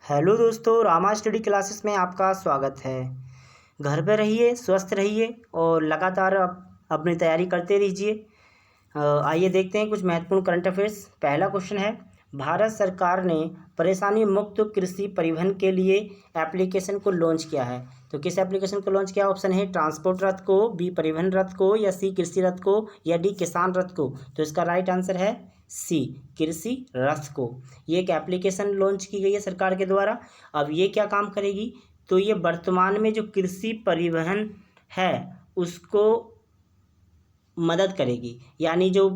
Hello दोस्तों, Rama study classes में आपका स्वागत है। घर पे रहिए, स्वस्थ रहिए और लगातार अपनी तैयारी करते रहिए। आइए देखते हैं कुछ महत्वपूर्ण करंट अफेयर्स। पहला क्वेश्चन है, भारत सरकार ने परेशानी मुक्त कृषि परिवहन के लिए एप्लीकेशन को लॉन्च किया है। तो किस एप्लीकेशन को लॉन्च किया? ऑप्शन है ट्रांसपोर्ट रथ को, बी परिवहन रथ को, या सी कृषि रथ को, या डी किसान रथ को। तो इसका राइट आंसर है सी कृषि रथ को। ये एक एप्लीकेशन लॉन्च की गई है सरकार के द्वारा। अब ये क्या काम करेगी? तो ये वर्तमान में जो कृषि परिवहन है उसको मदद करेगी। यानी जो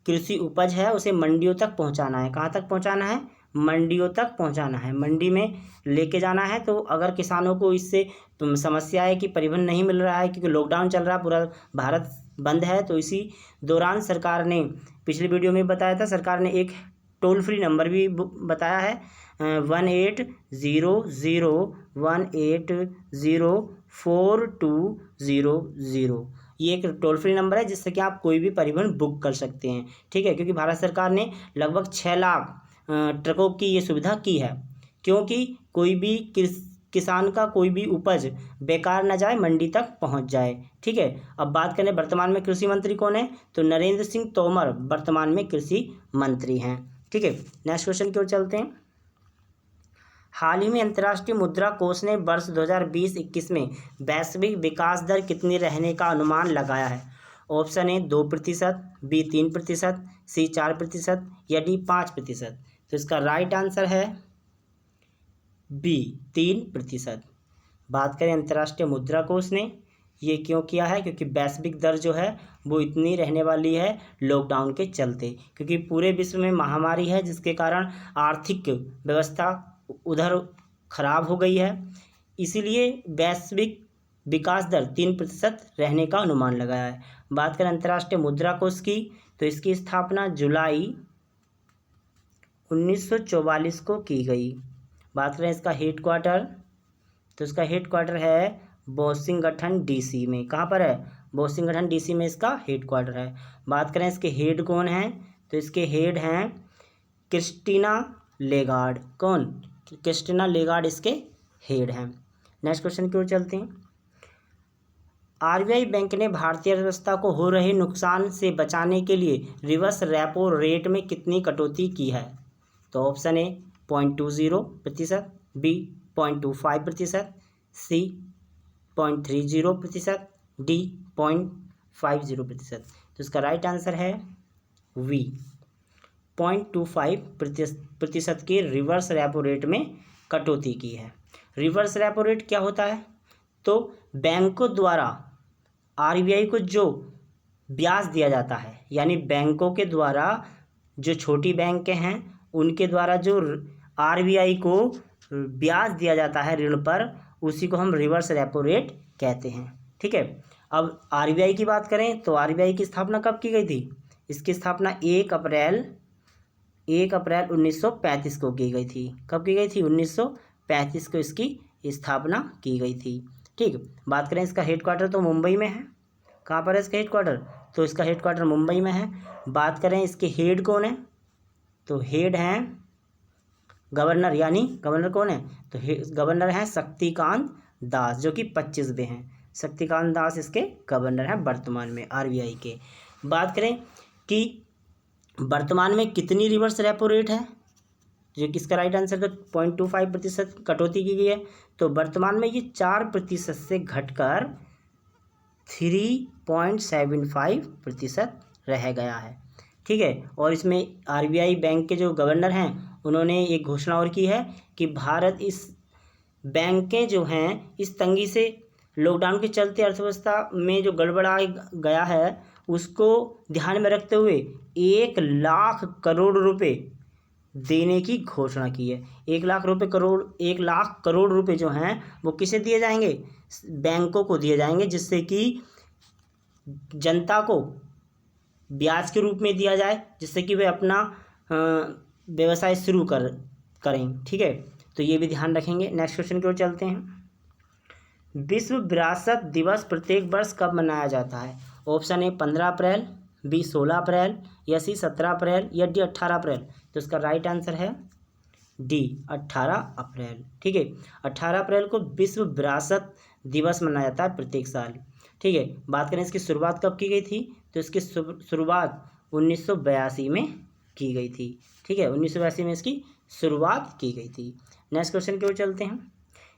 कृषि उपज है उसे मंडियों तक पहुंचाना है। कहाँ तक पहुंचाना है? मंडियों तक पहुंचाना है, मंडी में लेके जाना है। तो अगर किसानों को इससे समस्या है कि परिवहन नहीं मिल रहा है क्योंकि लॉकडाउन चल रहा है, पूरा भारत बंद है, तो इसी दौरान सरकार ने, पिछली वीडियो में बताया था, सरकार ने एक टोल फ्री नंबर भी बताया है 180018042000। ये एक टोल फ्री नंबर है जिससे कि आप कोई भी परिवहन बुक कर सकते हैं। ठीक है, क्योंकि भारत सरकार ने लगभग 6 लाख ट्रकों की ये सुविधा की है, क्योंकि कोई भी किसान का कोई भी उपज बेकार ना जाए, मंडी तक पहुंच जाए। ठीक है, अब बात करें वर्तमान में कृषि मंत्री कौन है? तो नरेंद्र सिंह तोमर वर्तमान में कृषि मंत्री हैं। ठीक है, नेक्स्ट क्वेश्चन की ओर चलते हैं। हाल ही में अंतर्राष्ट्रीय मुद्रा कोष ने वर्ष 2020-21 में वैश्विक विकास दर कितनी रहने का अनुमान लगाया है? ऑप्शन ए 2%, बी 3%, सी 4%, या डी 5%। तो इसका राइट आंसर है बी 3%। बात करें अंतर्राष्ट्रीय मुद्रा कोष ने ये क्यों किया है? क्योंकि वैश्विक दर जो है वो इतनी रहने वाली है लॉकडाउन के चलते, क्योंकि पूरे विश्व में महामारी है जिसके कारण आर्थिक व्यवस्था उधर खराब हो गई है। इसीलिए वैश्विक विकास दर 3% रहने का अनुमान लगाया है। बात करें अंतर्राष्ट्रीय मुद्रा कोष की, तो इसकी स्थापना जुलाई 1944 को की गई। बात करें इसका हेड क्वार्टर, तो इसका हेड क्वार्टर है वॉशिंगटन डीसी में। कहाँ पर है? वॉशिंगटन डीसी में इसका हेड क्वार्टर है। बात करें इसके हेड कौन हैं? तो इसके हेड हैं क्रिस्टीना लेगार्ड। कौन? क्रिस्टीना लेगार्ड इसके हेड हैं। नेक्स्ट क्वेश्चन की ओर चलते हैं। आरबीआई बैंक ने भारतीय अर्थव्यवस्था को हो रहे नुकसान से बचाने के लिए रिवर्स रेपो रेट में कितनी कटौती की है? तो option A 0.20%, B 0.25%, C 0.30%, D 0.50%। तो इसका राइट आंसर है वी 0.25% के रिवर्स रेपो रेट में कटौती की है। रिवर्स रेपो रेट क्या होता है? तो बैंकों द्वारा आरबीआई को जो ब्याज दिया जाता है, यानी बैंकों के द्वारा जो छोटी बैंक हैं उनके द्वारा जो आरबीआई को ब्याज दिया जाता है ऋण पर, उसी को हम रिवर्स रेपो रेट कहते हैं। ठीक है, अब आरबीआई की बात करें तो आरबीआई की स्थापना कब की गई थी? इसकी स्थापना 1 अप्रैल 1935 को की गई थी। कब की गई थी? 1935 को इसकी स्थापना की गई थी। ठीक, बात करें इसका हेड क्वार्टर तो मुंबई में है। कहाँ पर है इसका हेड क्वार्टर? तो इसका हेड क्वार्टर मुंबई में है। बात करें इसके हेड कौन है? तो हेड हैं गवर्नर, यानी गवर्नर कौन है? तो गवर्नर हैं शक्तिकांत दास, जो कि 25वें हैं। शक्तिकांत दास इसके गवर्नर हैं वर्तमान में आरबीआई के। बात करें कि वर्तमान में कितनी रिवर्स रेपो रेट है, जो कि इसका राइट आंसर, तो 0.25% कटौती की गई है। तो वर्तमान में ये 4% से घटकर 3.75% रह गया है। ठीक है, और इसमें आरबीआई बैंक के जो गवर्नर हैं उन्होंने एक घोषणा और की है कि भारत इस बैंकें जो हैं इस तंगी से, लॉकडाउन के चलते अर्थव्यवस्था में जो गड़बड़ा गया है उसको ध्यान में रखते हुए 1 लाख करोड़ रुपए देने की घोषणा की है। 1 लाख करोड़ रुपए जो हैं वो किसे दिए जाएंगे? बैंकों को दिए जाएंगे, जिससे कि जनता को ब्याज के रूप में दिया जाए, जिससे कि वे अपना व्यवसाय शुरू करें। ठीक है, तो ये भी ध्यान रखेंगे। नेक्स्ट क्वेश्चन की ओर चलते हैं। विश्व विरासत दिवस प्रत्येक वर्ष कब मनाया जाता है? ऑप्शन ए 15 अप्रैल, बी 16 अप्रैल, या सी 17 अप्रैल, या डी 18 अप्रैल। तो इसका राइट आंसर है डी 18 अप्रैल। ठीक है, 18 अप्रैल को विश्व विरासत दिवस मनाया जाता है प्रत्येक साल। ठीक है, बात करें इसकी शुरुआत कब की गई थी, तो इसकी शुरुआत 1982 में की गई थी। ठीक है, 1982 में इसकी शुरुआत की गई थी। नेक्स्ट क्वेश्चन की ओर चलते हैं।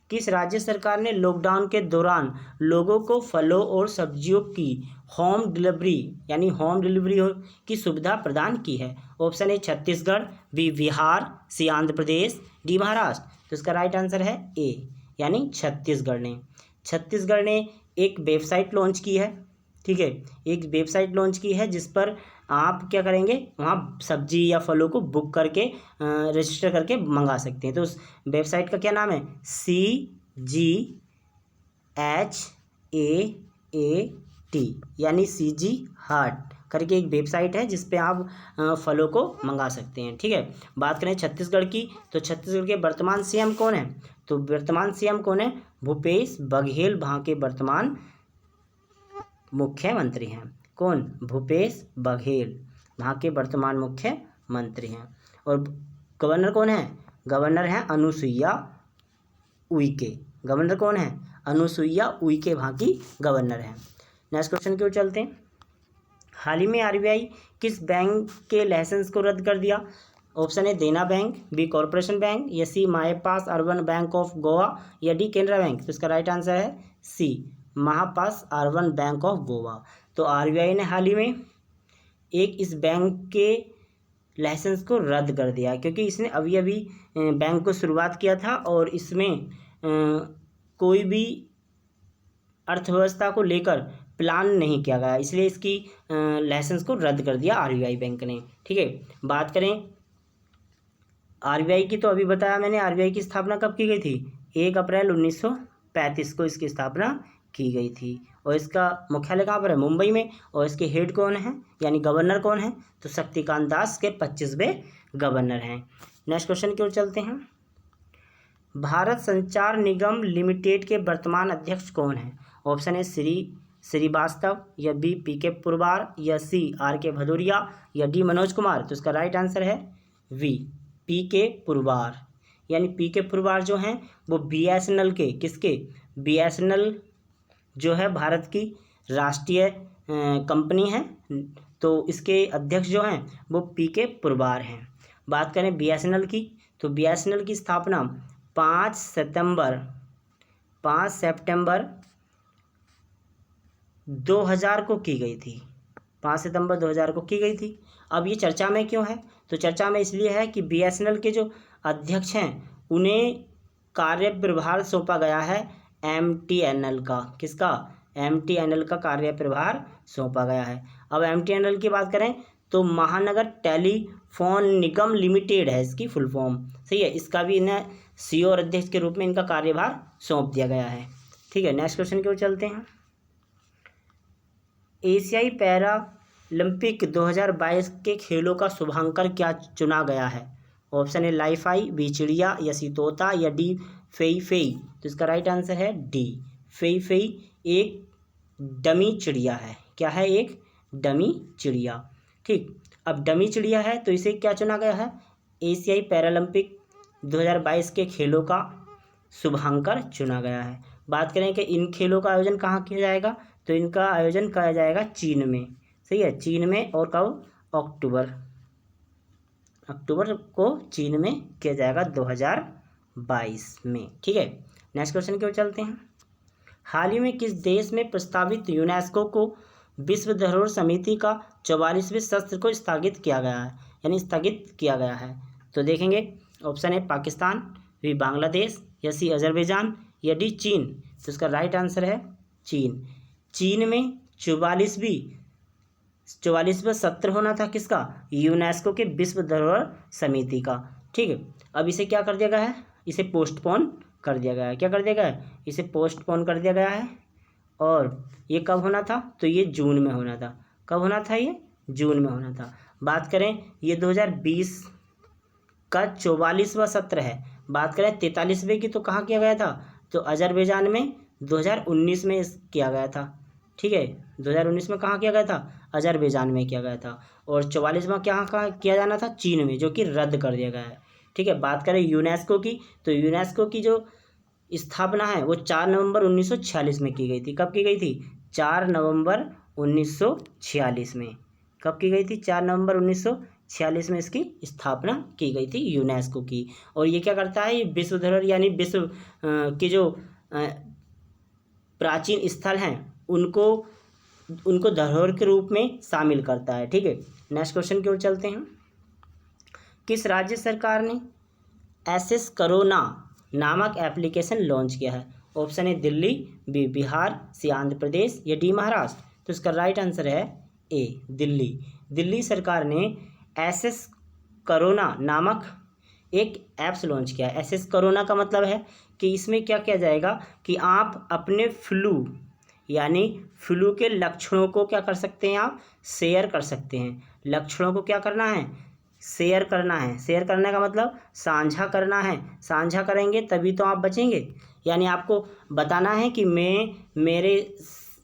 किस राज्य सरकार ने लॉकडाउन के दौरान लोगों को फलों और सब्जियों की होम डिलीवरी यानी होम डिलीवरी की सुविधा प्रदान की है? Option A Chhattisgarh, B Bihar, C Andhra Pradesh, D Maharashtra. तो इसका राइट आंसर है ए, यानी छत्तीसगढ़ ने एक वेबसाइट लॉन्च की है। ठीक है, एक वेबसाइट लॉन्च की है जिस पर आप क्या करेंगे, वहाँ सब्जी या फलों को बुक करके रजिस्टर करके मंगा सकते हैं। तो उस वेबसाइट का क्या नाम है? CGHAAT यानी CG हार्ट करके एक वेबसाइट है जिस पे आप फलों को मंगा सकते हैं। ठीक है, बात करें छत्तीसगढ़ की, तो छत्तीसगढ़ के वर्तमान CM कौन है? तो वर्तमान CM कौन है? भूपेश बघेल वहाँ के वर्तमान मुख्यमंत्री हैं। कौन? भूपेश बघेल वहाँ के वर्तमान मुख्यमंत्री हैं। और गवर्नर कौन है? गवर्नर हैं अनुसुईया उइके। गवर्नर कौन है? अनुसुईया उइके वहाँ की गवर्नर हैं। नेक्स्ट क्वेश्चन की ओर चलते हैं। हाल ही में RBI किस बैंक के लाइसेंस को रद्द कर दिया? ऑप्शन ए देना बैंक, बी कॉरपोरेशन बैंक, या सी महापास अर्बन बैंक ऑफ गोवा, या डी केनरा बैंक। तो इसका राइट आंसर है सी महापास अर्बन बैंक ऑफ गोवा। तो RBI ने हाल ही में एक इस बैंक के लाइसेंस को रद्द कर दिया क्योंकि इसने अभी अभी बैंक को शुरुआत किया था और इसमें कोई भी अर्थव्यवस्था को लेकर प्लान नहीं किया गया, इसलिए इसकी लाइसेंस को रद्द कर दिया RBI बैंक ने। ठीक है, बात करें RBI की, तो अभी बताया मैंने RBI की स्थापना कब की गई थी? 1 अप्रैल 1935 को इसकी स्थापना की गई थी और इसका मुख्यालय कहाँ पर है? मुंबई में। और इसके हेड कौन है यानी गवर्नर कौन है? तो शक्तिकांत दास के 25वें गवर्नर हैं। नेक्स्ट क्वेश्चन की ओर चलते हैं। भारत संचार निगम लिमिटेड के वर्तमान अध्यक्ष कौन है? ऑप्शन ए श्रीवास्तव, या बी PK पुरवार, या सी RK भदौरिया, या डी मनोज कुमार। तो इसका राइट आंसर है वी PK पुरवार। यानी PK पुरवार जो हैं वो BSNL के किसके? BSNL जो है भारत की राष्ट्रीय कंपनी है, तो इसके अध्यक्ष जो हैं वो PK पुरवार हैं। बात करें BSNL की, तो BSNL की स्थापना 5 सितंबर 2000 को की गई थी। 5 सितंबर 2000 को की गई थी। अब ये चर्चा में क्यों है? तो चर्चा में इसलिए है कि BSNL के जो अध्यक्ष हैं उन्हें कार्यप्रभार सौंपा गया है MTNL का। किसका? MTNL का कार्यप्रभार सौंपा गया है। अब MTNL की बात करें तो महानगर टेलीफोन निगम लिमिटेड है इसकी फुल फॉर्म। सही है, इसका भी इन्हें CEO और अध्यक्ष के रूप में इनका कार्यभार सौंप दिया गया है। ठीक है, नेक्स्ट क्वेश्चन की ओर चलते हैं। एशियाई पैरालंपिक 2022 के खेलों का शुभांकर क्या चुना गया है? ऑप्शन ए लाइफाई, बी चिड़िया, या सी तोता, या डी फेई फेई। तो इसका राइट आंसर है डी फेई फेई एक डमी चिड़िया है। क्या है? एक डमी चिड़िया। ठीक, अब डमी चिड़िया है तो इसे क्या चुना गया है? एशियाई पैरालंपिक 2022 के खेलों का शुभांकर चुना गया है। बात करें कि इन खेलों का आयोजन कहाँ किया जाएगा, तो इनका आयोजन किया जाएगा चीन में। सही है, चीन में। और कब? अक्टूबर को चीन में किया जाएगा 2022 में। ठीक है, नेक्स्ट क्वेश्चन की ओर चलते हैं। हाल ही में किस देश में प्रस्तावित यूनेस्को को विश्व धरोहर समिति का 44वें सत्र को स्थगित किया गया है यानी स्थगित किया गया है? तो देखेंगे, option A Pakistan, B Bangladesh, या सी अजरबैजान, या डी चीन। तो इसका राइट आंसर है चीन। चीन में 44वां सत्र होना था किसका? यूनेस्को के विश्व धरोहर समिति का। ठीक है, अब इसे क्या कर दिया गया है? इसे पोस्टपोन कर दिया गया है। क्या कर दिया गया है? इसे पोस्टपोन कर दिया गया है। और ये कब होना था? तो ये जून में होना था। कब होना था? ये जून में होना था। बात करें ये 2020 का 44वां सत्र है। बात करें 43वें की, तो कहाँ किया गया था? तो अजरबैजान में 2019 में किया गया था। ठीक है, 2019 में कहाँ किया गया था? अजरबैजान में किया गया था। और 44वां कहाँ किया जाना था? चीन में, जो कि रद्द कर दिया गया है। ठीक है। बात करें यूनेस्को की, तो यूनेस्को की जो स्थापना है वो 4 नवंबर 1946 में की गई थी। कब की गई थी? 4 नवंबर 1946 में। कब की गई थी? 4 नवंबर 1946 में इसकी स्थापना की गई थी यूनेस्को की। और ये क्या करता है? ये विश्व धरोहर यानी विश्व के जो प्राचीन स्थल हैं उनको धरोहर के रूप में शामिल करता है। ठीक है। नेक्स्ट क्वेश्चन की ओर चलते हैं। किस राज्य सरकार ने एसएस कोरोना नामक एप्लीकेशन लॉन्च किया है? Option A Delhi, B Bihar, C Andhra Pradesh या डी महाराष्ट्र। तो इसका राइट आंसर है ए दिल्ली। दिल्ली सरकार ने एसएस कोरोना नामक एक ऐप्स लॉन्च किया है। एसएस कोरोना का मतलब है कि इसमें क्या किया जाएगा कि आप अपने फ्लू यानी फ्लू के लक्षणों को क्या कर सकते हैं? आप शेयर कर सकते हैं। लक्षणों को क्या करना है? शेयर करना है। शेयर करने का मतलब साझा करना है। साझा करेंगे तभी तो आप बचेंगे। यानी आपको बताना है कि मेरे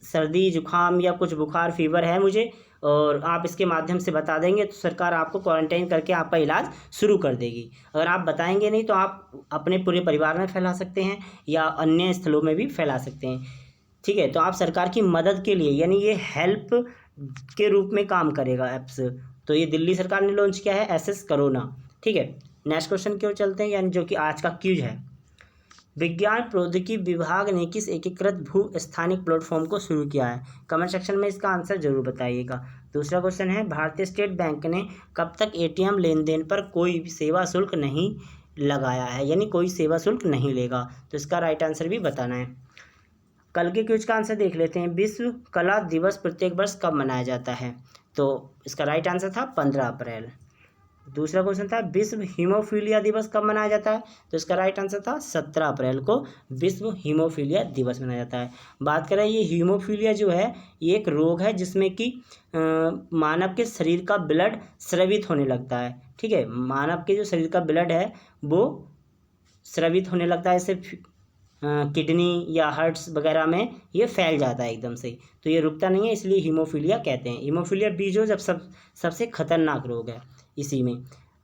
सर्दी जुकाम या कुछ बुखार फीवर है मुझे, और आप इसके माध्यम से बता देंगे तो सरकार आपको क्वारंटाइन करके आपका इलाज शुरू कर देगी। अगर आप बताएंगे नहीं तो आप अपने पूरे परिवार में फैला सकते हैं या अन्य स्थलों में भी फैला सकते हैं। ठीक है। तो आप सरकार की मदद के लिए यानी ये हेल्प के रूप में काम करेगा ऐप्स। तो ये दिल्ली सरकार ने लॉन्च किया है एसएस कोरोना। ठीक है। नेक्स्ट क्वेश्चन की ओर चलते हैं, यानी जो कि आज का क्यूज है। विज्ञान प्रौद्योगिकी विभाग ने किस एकीकृत भू स्थानिक प्लेटफॉर्म को शुरू किया है? कमेंट सेक्शन में इसका आंसर जरूर बताइएगा। दूसरा क्वेश्चन है, भारतीय स्टेट बैंक ने कब तक एटीएम लेन देन पर कोई भी सेवा शुल्क नहीं लगाया है, यानी कोई सेवा शुल्क नहीं लेगा? तो इसका राइट आंसर भी बताना है। कल के क्विज का आंसर देख लेते हैं। विश्व कला दिवस प्रत्येक वर्ष कब मनाया जाता है? तो इसका राइट आंसर था 15 अप्रैल। दूसरा क्वेश्चन था, विश्व हीमोफीलिया दिवस कब मनाया जाता है? तो इसका राइट आंसर था 17 अप्रैल को विश्व हीमोफीलिया दिवस मनाया जाता है। बात करें ये हीमोफीलिया जो है ये एक रोग है जिसमें कि मानव के शरीर का ब्लड स्रावित होने लगता है। ठीक है। मानव के जो शरीर का ब्लड है वो स्रावित होने लगता है, इससे किडनी या हार्ट्स वगैरह में ये फैल जाता है एकदम से, तो ये रुकता नहीं है, इसलिए हीमोफीलिया कहते हैं। हीमोफीलिया बी जो जब सबसे खतरनाक रोग है इसी में।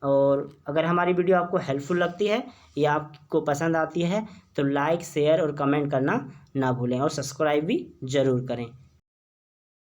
और अगर हमारी वीडियो आपको हेल्पफुल लगती है या आपको पसंद आती है तो लाइक शेयर और कमेंट करना ना भूलें और सब्सक्राइब भी ज़रूर करें।